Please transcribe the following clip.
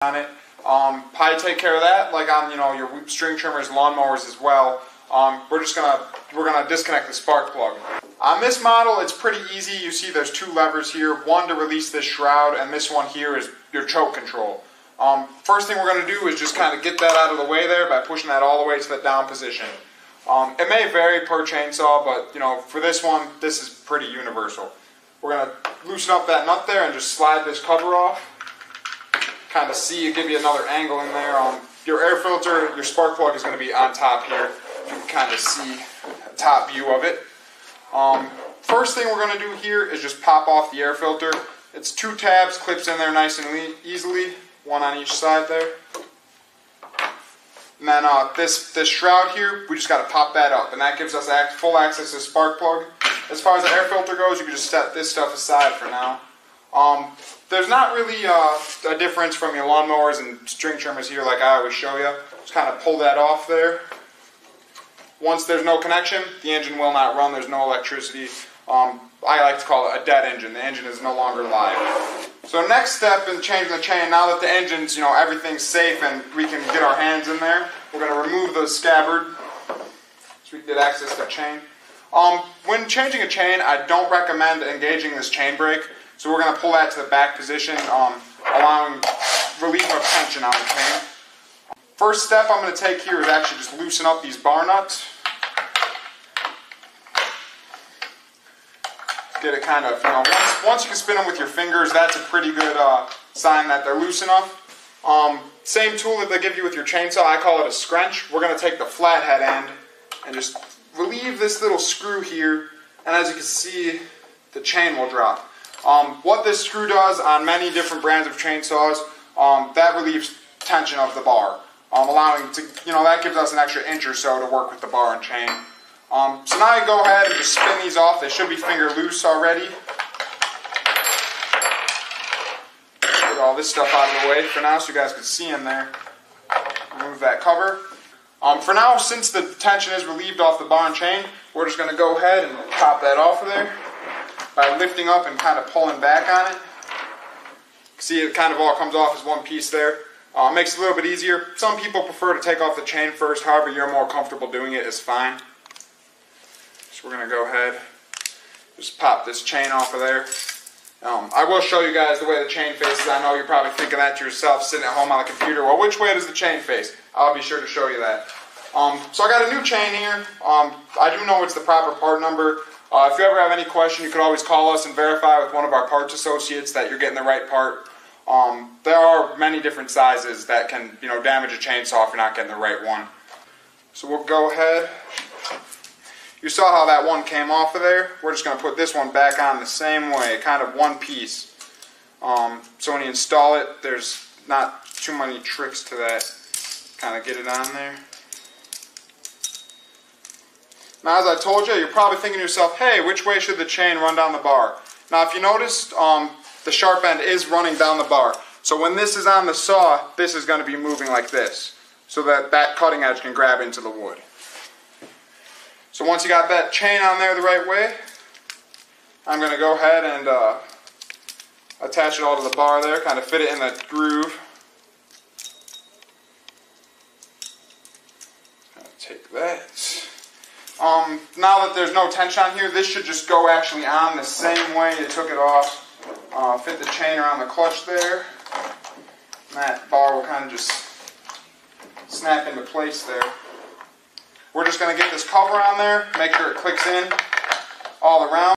on it. Probably take care of that, like on your string trimmers, lawnmowers as well. We're gonna disconnect the spark plug. On this model, it's pretty easy. You see, there's two levers here. One to release this shroud, and this one here is your choke control. First thing we're gonna do is just kind of get that out of the way there by pushing that all the way to the down position. It may vary per chainsaw, but for this one, this is pretty universal. We're gonna loosen up that nut there and just slide this cover off. Kind of give you another angle in there. Your air filter, your spark plug is going to be on top here. You can kind of see a top view of it. First thing we're going to do here is just pop off the air filter. It's 2 tabs, clips in there nice and easily, one on each side there. And then this shroud here, we just got to pop that up, and that gives us full access to the spark plug. As far as the air filter goes, you can just set this stuff aside for now. There's not really a difference from your lawnmowers and string trimmers here like I always show you. Just kind of pull that off there. Once there's no connection, the engine will not run. There's no electricity. I like to call it a dead engine. The engine is no longer live. So next step in changing the chain, now that the engine's, everything's safe and we can get our hands in there, we're going to remove the scabbard so we can get access to the chain. When changing a chain, I don't recommend engaging this chain brake. So we're going to pull that to the back position, allowing relief of tension on the chain. First step I'm going to take here is actually just loosen up these bar nuts. Get it kind of, once you can spin them with your fingers, that's a pretty good sign that they're loose enough. Same tool that they give you with your chainsaw, I call it a scrunch. We're going to take the flathead end and just relieve this little screw here, and as you can see, the chain will drop. What this screw does on many different brands of chainsaws, that relieves tension of the bar, allowing to, that gives us an extra inch or so to work with the bar and chain. So now I go ahead and just spin these off. They should be finger loose already. Get all this stuff out of the way for now so you guys can see in there. Remove that cover. For now, since the tension is relieved off the bar and chain, we're just going to go ahead and pop that off of there by lifting up and kind of pulling back on it. See, it kind of all comes off as one piece there. Makes it a little bit easier. Some people prefer to take off the chain first, however you're more comfortable doing it is fine. So we're going to go ahead, just pop this chain off of there. I will show you guys the way the chain faces. I know you're probably thinking that to yourself sitting at home on the computer. Well, which way does the chain face? I'll be sure to show you that. So I got a new chain here. I do know it's the proper part number. If you ever have any question, you could always call us and verify with one of our parts associates that you're getting the right part. There are many different sizes that can, damage a chainsaw if you're not getting the right one. So we'll go ahead. You saw how that one came off of there. We're just going to put this one back on the same way, kind of one piece. So when you install it, there's not too many tricks to that. Kind of get it on there. Now, as I told you, you're probably thinking to yourself, hey, which way should the chain run down the bar? Now, if you noticed, the sharp end is running down the bar. So when this is on the saw, this is going to be moving like this, so that that cutting edge can grab into the wood. So once you got that chain on there the right way, I'm going to go ahead and attach it all to the bar there, kind of fit it in that groove. Take that. Now that there's no tension on here, this should just go actually on the same way you took it off. Fit the chain around the clutch there. And that bar will kind of just snap into place there. We're just going to get this cover on there, make sure it clicks in all around.